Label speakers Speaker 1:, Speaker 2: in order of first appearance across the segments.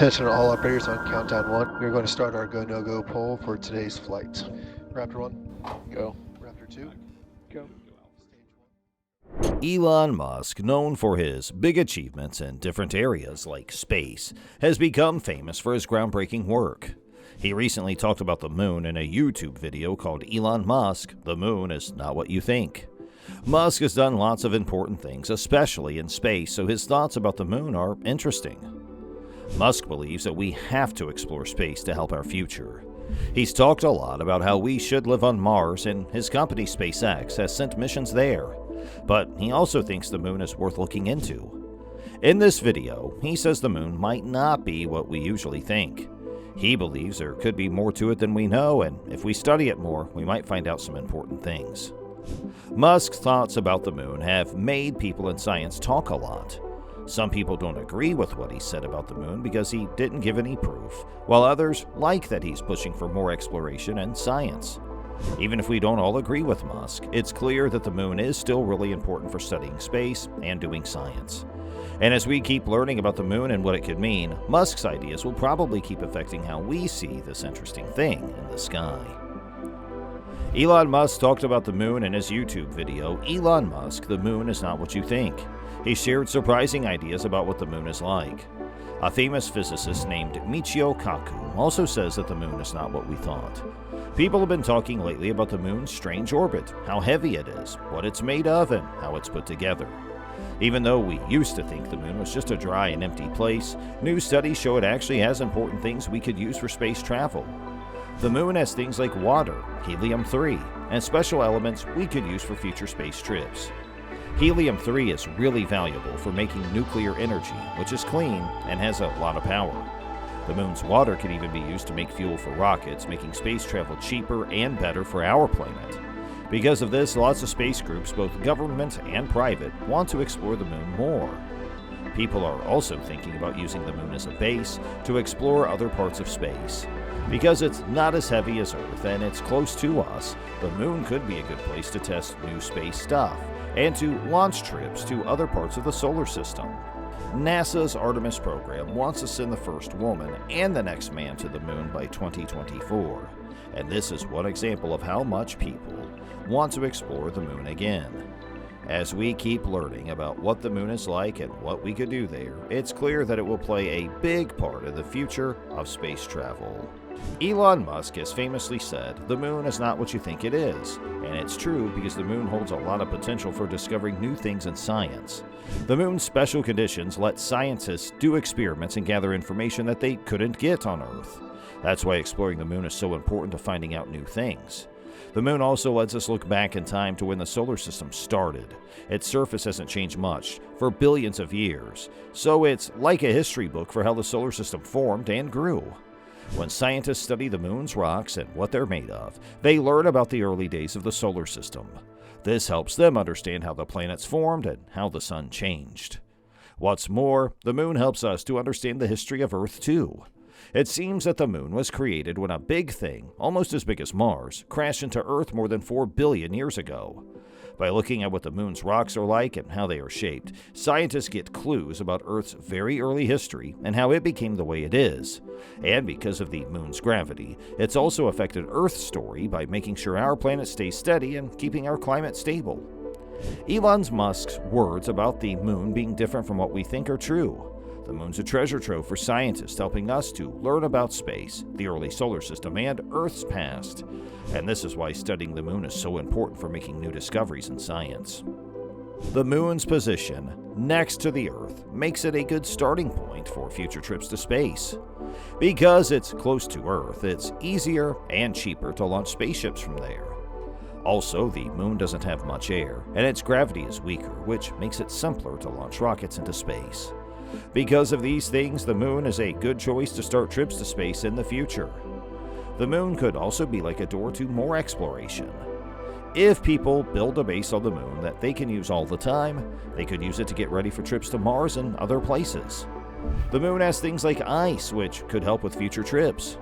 Speaker 1: Attention all operators on countdown 1. We're going to start our go no go poll for today's flight. Raptor 1, go. Raptor 2, go.
Speaker 2: Elon Musk, known for his big achievements in different areas like space, has become famous for his groundbreaking work. He recently talked about the moon in a YouTube video called Elon Musk, The Moon is Not What You Think. Musk has done lots of important things, especially in space, so his thoughts about the moon are interesting. Musk believes that we have to explore space to help our future. He's talked a lot about how we should live on Mars, and his company SpaceX has sent missions there. But he also thinks the moon is worth looking into. In this video, he says the moon might not be what we usually think. He believes there could be more to it than we know, and if we study it more, we might find out some important things. Musk's thoughts about the moon have made people in science talk a lot. Some people don't agree with what he said about the moon because he didn't give any proof, while others like that he's pushing for more exploration and science. Even if we don't all agree with Musk, it's clear that the moon is still really important for studying space and doing science. And as we keep learning about the moon and what it could mean, Musk's ideas will probably keep affecting how we see this interesting thing in the sky. Elon Musk talked about the moon in his YouTube video, Elon Musk, The Moon is Not What You Think. He shared surprising ideas about what the moon is like. A famous physicist named Michio Kaku also says that the moon is not what we thought. People have been talking lately about the moon's strange orbit, how heavy it is, what it's made of, and how it's put together. Even though we used to think the moon was just a dry and empty place, new studies show it actually has important things we could use for space travel. The moon has things like water, helium-3, and special elements we could use for future space trips. Helium-3 is really valuable for making nuclear energy, which is clean and has a lot of power. The moon's water can even be used to make fuel for rockets, making space travel cheaper and better for our planet. Because of this, lots of space groups, both government and private, want to explore the moon more. People are also thinking about using the moon as a base to explore other parts of space. Because it's not as heavy as Earth and it's close to us, the moon could be a good place to test new space stuff and to launch trips to other parts of the solar system. NASA's Artemis program wants to send the first woman and the next man to the moon by 2024, and this is one example of how much people want to explore the moon again. As we keep learning about what the moon is like and what we could do there, it's clear that it will play a big part of the future of space travel. Elon Musk has famously said, the moon is not what you think it is. And it's true because the moon holds a lot of potential for discovering new things in science. The moon's special conditions let scientists do experiments and gather information that they couldn't get on Earth. That's why exploring the moon is so important to finding out new things. The moon also lets us look back in time to when the solar system started. Its surface hasn't changed much for billions of years, so it's like a history book for how the solar system formed and grew. When scientists study the moon's rocks and what they're made of, they learn about the early days of the solar system. This helps them understand how the planets formed and how the sun changed. What's more, the moon helps us to understand the history of Earth too. It seems that the moon was created when a big thing, almost as big as Mars, crashed into Earth more than 4 billion years ago. By looking at what the moon's rocks are like and how they are shaped, scientists get clues about Earth's very early history and how it became the way it is. And because of the moon's gravity, it's also affected Earth's story by making sure our planet stays steady and keeping our climate stable. Elon Musk's words about the moon being different from what we think are true. The moon's a treasure trove for scientists, helping us to learn about space, the early solar system, and Earth's past. And this is why studying the moon is so important for making new discoveries in science. The moon's position next to the Earth makes it a good starting point for future trips to space. Because it's close to Earth, it's easier and cheaper to launch spaceships from there. Also, the moon doesn't have much air, and its gravity is weaker, which makes it simpler to launch rockets into space. Because of these things, the moon is a good choice to start trips to space in the future. The moon could also be like a door to more exploration. If people build a base on the moon that they can use all the time, they could use it to get ready for trips to Mars and other places. The moon has things like ice, which could help with future trips.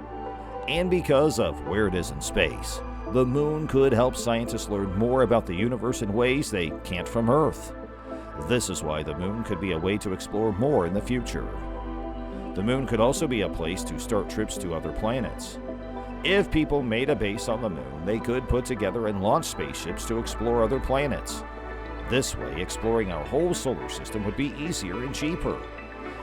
Speaker 2: And because of where it is in space, the moon could help scientists learn more about the universe in ways they can't from Earth. This is why the moon could be a way to explore more in the future. The moon could also be a place to start trips to other planets. If people made a base on the moon, they could put together and launch spaceships to explore other planets. This way, exploring our whole solar system would be easier and cheaper.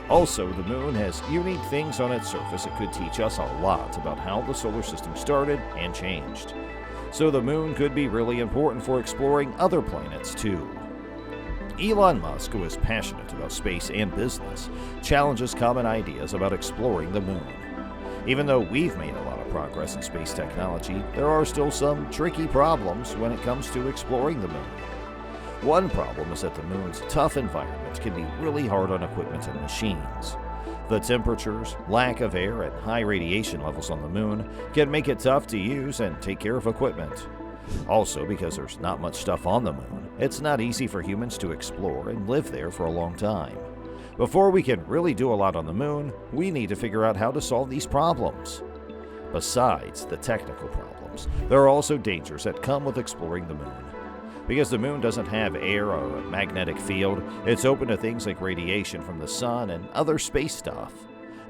Speaker 2: Also, the moon has unique things on its surface that could teach us a lot about how the solar system started and changed. So the moon could be really important for exploring other planets too. Elon Musk, who is passionate about space and business, challenges common ideas about exploring the moon. Even though we've made a lot of progress in space technology, there are still some tricky problems when it comes to exploring the moon. One problem is that the moon's tough environment can be really hard on equipment and machines. The temperatures, lack of air, and high radiation levels on the moon can make it tough to use and take care of equipment. Also, because there's not much stuff on the moon, it's not easy for humans to explore and live there for a long time. Before we can really do a lot on the moon, we need to figure out how to solve these problems. Besides the technical problems, there are also dangers that come with exploring the moon. Because the moon doesn't have air or a magnetic field, it's open to things like radiation from the sun and other space stuff.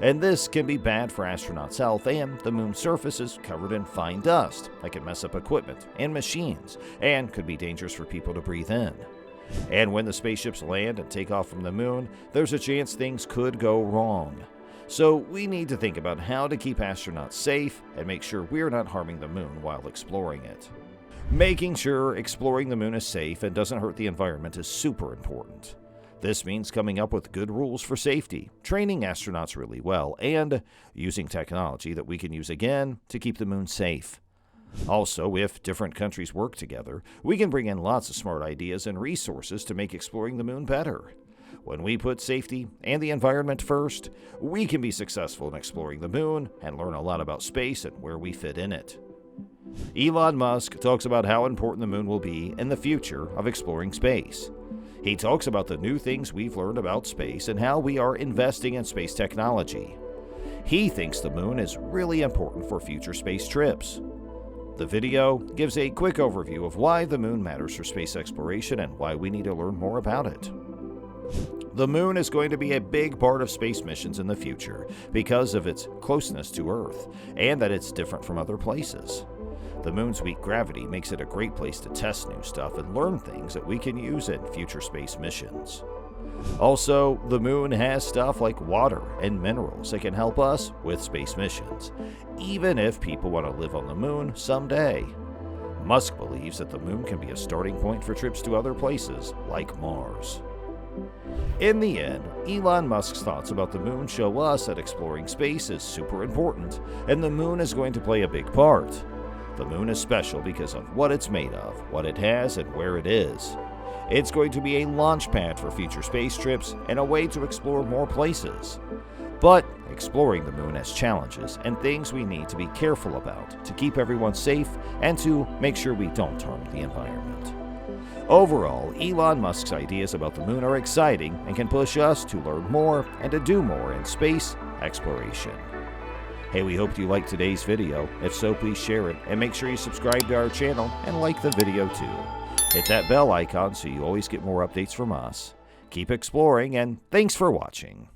Speaker 2: And this can be bad for astronauts' health, and the moon's surface is covered in fine dust that can mess up equipment and machines, and could be dangerous for people to breathe in. And when the spaceships land and take off from the moon, there's a chance things could go wrong. So we need to think about how to keep astronauts safe and make sure we're not harming the moon while exploring it. Making sure exploring the moon is safe and doesn't hurt the environment is super important. This means coming up with good rules for safety, training astronauts really well, and using technology that we can use again to keep the moon safe. Also, if different countries work together, we can bring in lots of smart ideas and resources to make exploring the moon better. When we put safety and the environment first, we can be successful in exploring the moon and learn a lot about space and where we fit in it. Elon Musk talks about how important the moon will be in the future of exploring space. He talks about the new things we've learned about space and how we are investing in space technology. He thinks the moon is really important for future space trips. The video gives a quick overview of why the moon matters for space exploration and why we need to learn more about it. The moon is going to be a big part of space missions in the future because of its closeness to Earth and that it's different from other places. The moon's weak gravity makes it a great place to test new stuff and learn things that we can use in future space missions. Also, the moon has stuff like water and minerals that can help us with space missions, even if people want to live on the moon someday. Musk believes that the moon can be a starting point for trips to other places, like Mars. In the end, Elon Musk's thoughts about the moon show us that exploring space is super important, and the moon is going to play a big part. The moon is special because of what it's made of, what it has, and where it is. It's going to be a launch pad for future space trips and a way to explore more places. But exploring the moon has challenges and things we need to be careful about to keep everyone safe and to make sure we don't harm the environment. Overall, Elon Musk's ideas about the moon are exciting and can push us to learn more and to do more in space exploration. Hey, we hope you liked today's video. If so, please share it and make sure you subscribe to our channel and like the video too. Hit that bell icon so you always get more updates from us. Keep exploring and thanks for watching.